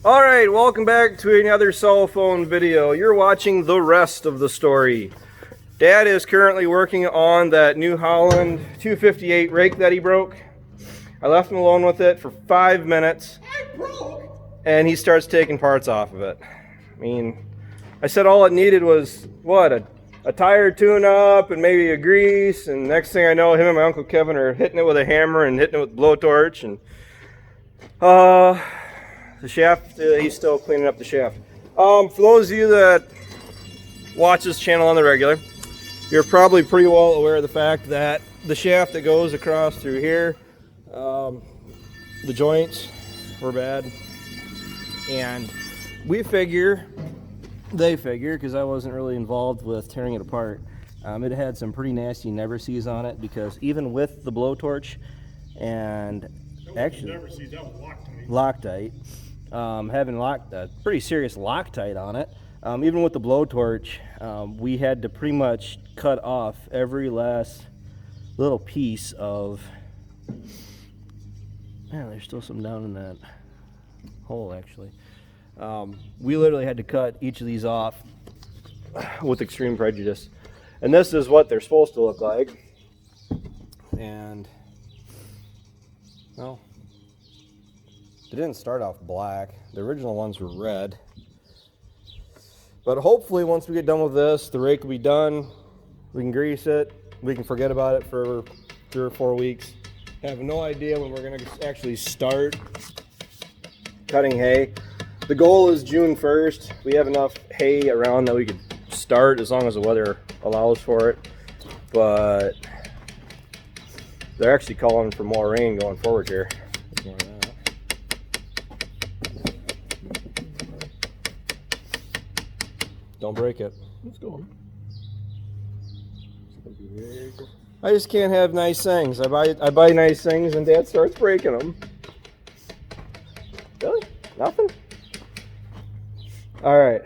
Alright, welcome back to another cell phone video. You're watching the rest of the story. Dad is currently working on that New Holland 258 rake that he broke. I left him alone with it for 5 minutes. And he starts taking parts off of it. I mean, I said all it needed was, what, a tire tune-up and maybe a grease, and next thing I know, him and my Uncle Kevin are hitting it with a hammer and hitting it with a blowtorch, and the shaft, he's still cleaning up the shaft. For those of you that watch this channel on the regular, you're probably pretty well aware of the fact that the shaft that goes across through here, the joints were bad, and they figure, because I wasn't really involved with tearing it apart, it had some pretty nasty never-sees on it, because even with the blowtorch and actually never-sees, that was Loctite, having a pretty serious Loctite on it, even with the blowtorch, we had to pretty much cut off every last little piece of, man, there's still some down in that hole actually. We literally had to cut each of these off with extreme prejudice, and this is what they're supposed to look like. And well, they didn't start off black. The original ones were red, but hopefully once we get done with this, the rake will be done. We can grease it, we can forget about it for 3 or 4 weeks. Have no idea when we're going to actually start cutting hay. The goal is June 1st. We have enough hay around that we could start as long as the weather allows for it. But they're actually calling for more rain going forward here. Don't break it. Let's go. I just can't have nice things. I buy nice things and Dad starts breaking them. Really? Nothing? Alright,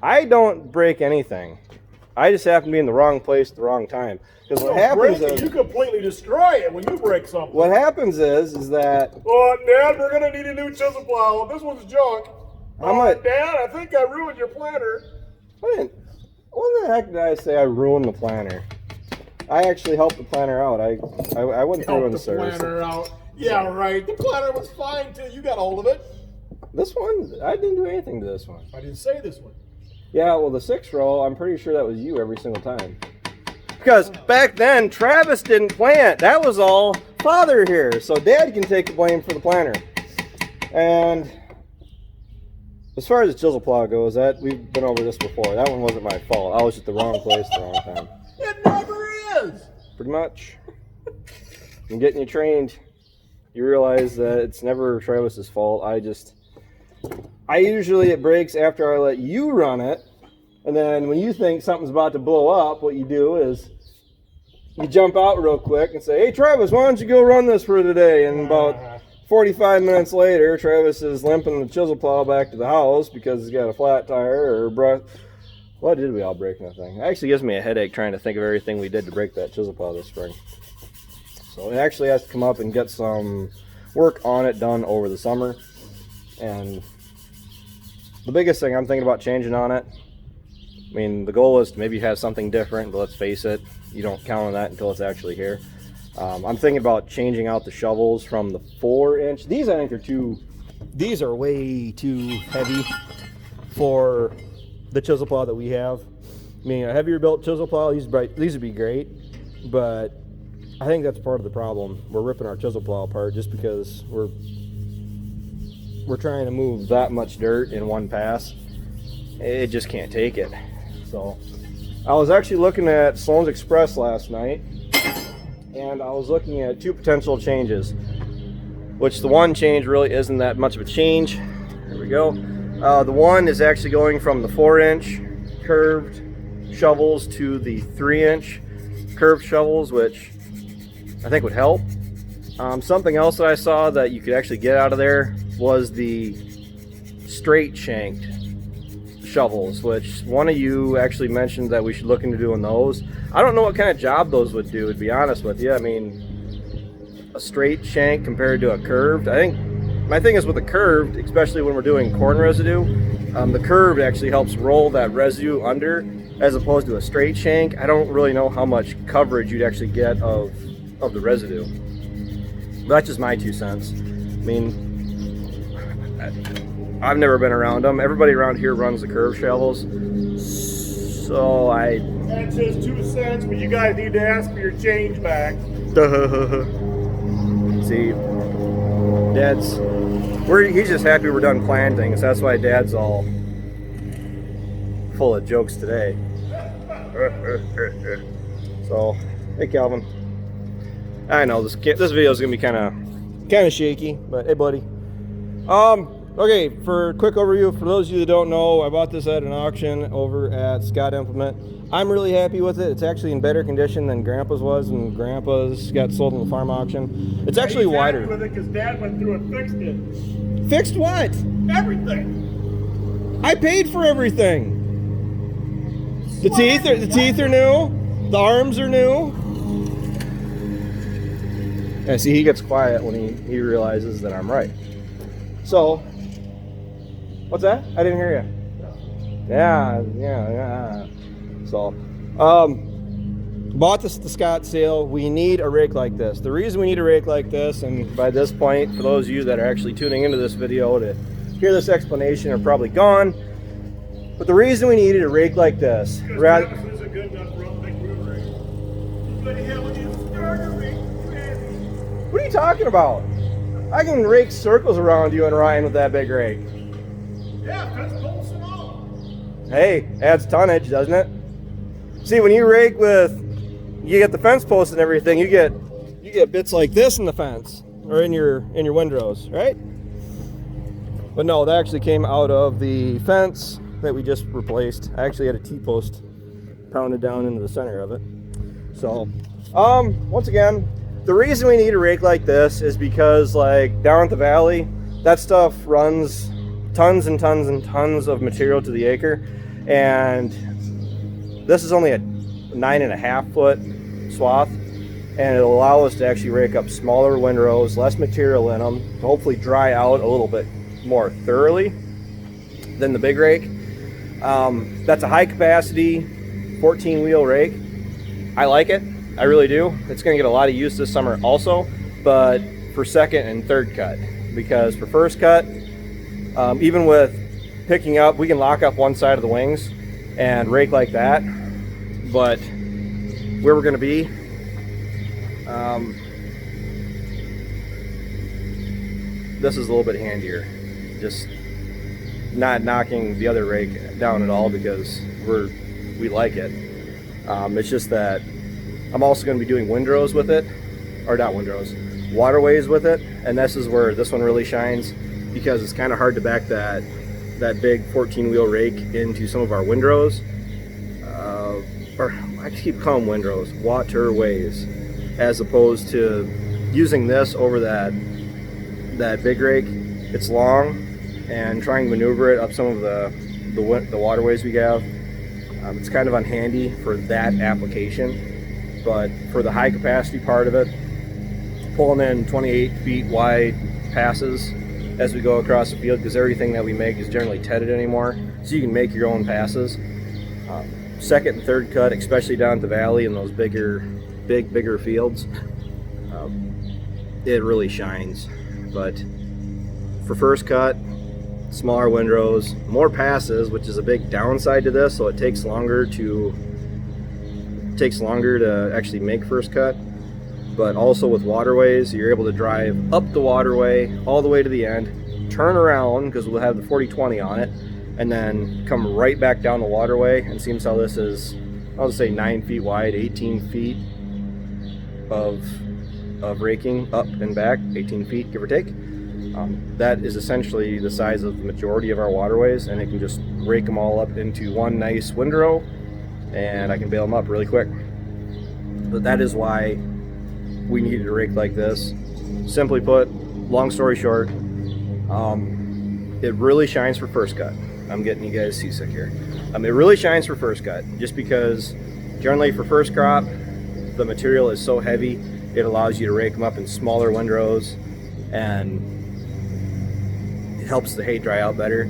I don't break anything. I just happen to be in the wrong place at the wrong time. Because what happens is, you completely destroy it when you break something. what happens is that, Oh, Dad, we're gonna need a new chisel plow. This one's junk. Dad, I think I ruined your planter. when the heck did I say I ruined the planner? I actually helped the planner out. I went through and Help the planter out. Yeah, right. The planter was fine till you got hold of it. This one, I didn't do anything to this one. I didn't say this one. Yeah, well, the 6-row, I'm pretty sure that was you every single time. Because back then, Travis didn't plant. That was all Father here. So Dad can take the blame for the planter. And as far as the chisel plow goes, we've been over this before. That one wasn't my fault. I was at the wrong place at the wrong time. It never is. Pretty much. And getting you trained, you realize that it's never Travis's fault. Usually it breaks after I let you run it, and then when you think something's about to blow up, what you do is you jump out real quick and say, "Hey Travis, why don't you go run this for today?" And about 45 minutes later, Travis is limping the chisel plow back to the house because he's got a flat tire or brush. What did we all break in that thing? It actually gives me a headache trying to think of everything we did to break that chisel plow this spring. So it actually has to come up and get some work on it done over the summer. And the biggest thing I'm thinking about changing on it, I mean, the goal is to maybe have something different, but let's face it, you don't count on that until it's actually here. I'm thinking about changing out the shovels from the 4-inch. These I think these are way too heavy for the chisel plow that we have. I mean, a heavier built chisel plow, these would be great, but I think that's part of the problem. We're ripping our chisel plow apart just because we're trying to move that much dirt in one pass. It just can't take it. So I was actually looking at Sloan's Express last night, and I was looking at 2 potential changes, which the one change really isn't that much of a change. There we go. The one is actually going from the 4-inch curved shovels to the 3-inch curved shovels, which I think would help. Something else that I saw that you could actually get out of there was the straight shanked shovels, which one of you actually mentioned that we should look into doing those. I don't know what kind of job those would do, to be honest with you. I mean, a straight shank compared to a curved, I think my thing is with the curved, especially when we're doing corn residue, the curved actually helps roll that residue under, as opposed to a straight shank. I don't really know how much coverage you'd actually get of the residue. But that's just my 2 cents. I mean, I've never been around them. Everybody around here runs the curved shovels, so That's just 2 cents, but you guys need to ask for your change back. See, he's just happy we're done planting, so that's why Dad's all full of jokes today. So, hey Calvin. I know this video is gonna be kind of shaky, but hey buddy. Okay, for a quick overview, for those of you that don't know, I bought this at an auction over at Scott Implement. I'm really happy with it. It's actually in better condition than Grandpa's was, and Grandpa's got sold in the farm auction. It's actually wider. Happy with it because Dad went through and fixed it. Fixed what? Everything. I paid for everything. The teeth are new. The arms are new. Yeah, see, he gets quiet when he realizes that I'm right. So, what's that? I didn't hear you. Yeah. So, bought this at the Scott sale. We need a rake like this. The reason we need a rake like this, and by this point, for those of you that are actually tuning into this video to hear this explanation, are probably gone. But the reason we needed a rake like this, This is a good enough road big wheel rake. But hell, when you start a rake, what are you talking about? I can rake circles around you and Ryan with that big rake. yeah, fence posts and all. Hey, adds tonnage, doesn't it? See, when you rake with, you get the fence posts and everything, you get bits like this in the fence or in your windrows, right? But no, that actually came out of the fence that we just replaced. I actually had a T-post pounded down into the center of it. So, once again, the reason we need a rake like this is because, like, down at the valley, that stuff runs tons and tons and tons of material to the acre, and this is only a 9.5 foot swath, and it'll allow us to actually rake up smaller windrows, less material in them, to hopefully dry out a little bit more thoroughly than the big rake. That's a high capacity 14 wheel rake. I like it. I really do. It's going to get a lot of use this summer also, but for second and third cut, because for first cut, even with picking up, we can lock up one side of the wings and rake like that, but where we're going to be, this is a little bit handier. Just not knocking the other rake down at all because we like it. It's just that I'm also going to be doing windrows with it, or not windrows, waterways with it, and this is where this one really shines, because it's kind of hard to back that big 14-wheel rake into some of our windrows, or I keep calling them windrows, waterways, as opposed to using this over that big rake. It's long, and trying to maneuver it up some of the waterways we have, it's kind of unhandy for that application. But for the high capacity part of it, pulling in 28 feet wide passes as we go across the field, because everything that we make is generally tedded anymore, so you can make your own passes. Second and third cut, especially down at the valley in those bigger fields, it really shines. But for first cut, smaller windrows, more passes, which is a big downside to this, so it takes longer to actually make first cut. But also with waterways, you're able to drive up the waterway all the way to the end, turn around because we'll have the 40-20 on it, and then come right back down the waterway. And seems how this is, I'll just say 9 feet wide, 18 feet of raking up and back, 18 feet give or take. That is essentially the size of the majority of our waterways, and it can just rake them all up into one nice windrow, and I can bail them up really quick. But that is why we needed a rake like this. Simply put, long story short, it really shines for first cut. I'm getting you guys seasick here. It really shines for first cut, just because generally for first crop, the material is so heavy, it allows you to rake them up in smaller windrows, and helps the hay dry out better.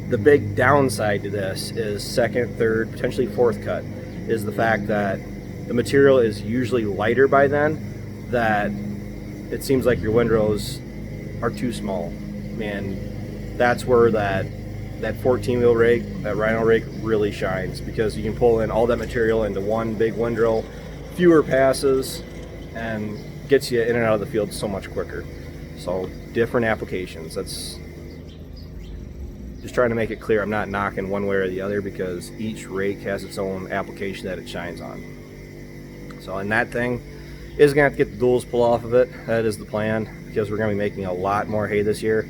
The big downside to this is second, third, potentially fourth cut is the fact that the material is usually lighter by then, that it seems like your windrows are too small. And that's where that 14-wheel rake, that Rhino rake, really shines, because you can pull in all that material into one big windrow, fewer passes, and gets you in and out of the field so much quicker. So different applications. That's just trying to make it clear I'm not knocking one way or the other, because each rake has its own application that it shines on. So, and that thing is going to have to get the duals pulled off of it. That is the plan, because we're going to be making a lot more hay this year.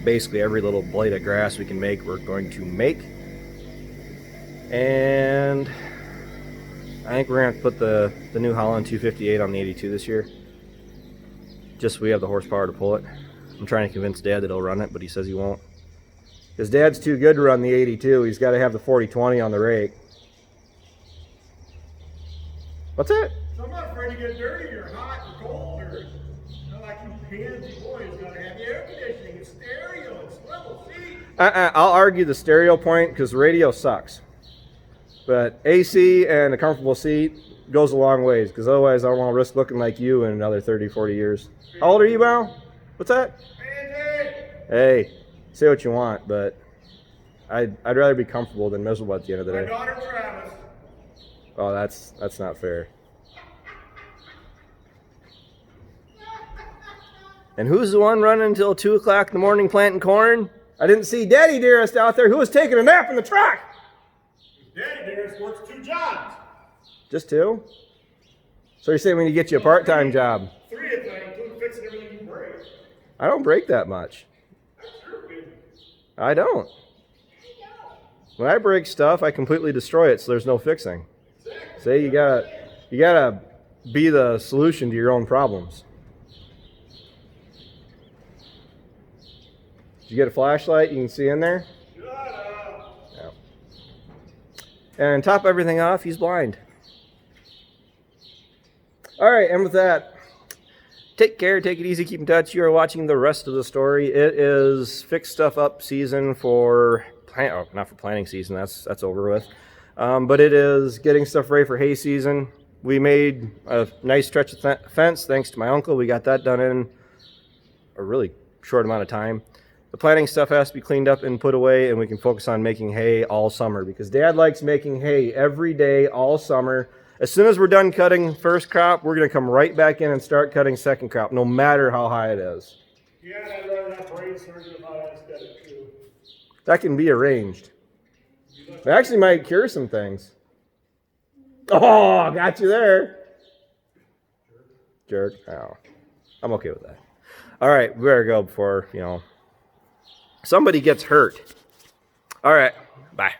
Basically every little blade of grass we can make, we're going to make. And I think we're going to put the New Holland 258 on the 82 this year, just so we have the horsepower to pull it. I'm trying to convince Dad that he'll run it, but he says he won't. His dad's too good to run the 82. He's got to have the 40-20 on the rake. What's that? So I'm not afraid to get dirty or hot or cold or not like you pansy boys. Gotta have air conditioning and stereo and swivel seat. I'll argue the stereo point, because the radio sucks. But AC and a comfortable seat goes a long ways, because otherwise I don't want to risk looking like you in another 30, 40 years. How old are you, Mal? What's that? Hey, say what you want, but I'd rather be comfortable than miserable at the end of the My day. daughter Travis. Oh, that's not fair. And who's the one running until 2 o'clock in the morning planting corn? I didn't see Daddy Dearest out there. Who was taking a nap in the truck? Daddy Dearest works 2 jobs. Just 2? So you're saying we need to get you a part-time job? 3 if I include fixing everything you break. I don't break that much. That's your business. I don't. When I break stuff, I completely destroy it, so there's no fixing. Say you gotta be the solution to your own problems. Did you get a flashlight you can see in there? Shut up. Yeah. And top everything off, he's blind. All right, and with that, take care, take it easy, keep in touch. You are watching the rest of the story. It is fix stuff up season for not for planting season. That's over with. But it is getting stuff ready for hay season. We made a nice stretch of fence thanks to my uncle. We got that done in a really short amount of time. The planting stuff has to be cleaned up and put away, and we can focus on making hay all summer, because Dad likes making hay every day all summer. As soon as we're done cutting first crop, we're going to come right back in and start cutting second crop, no matter how high it is. Yeah, I'd rather have brain surgery about anesthetic too. That can be arranged. It actually might cure some things. Oh, got you there. Jerk. Oh, I'm okay with that. All right, we better go before, somebody gets hurt. All right, bye.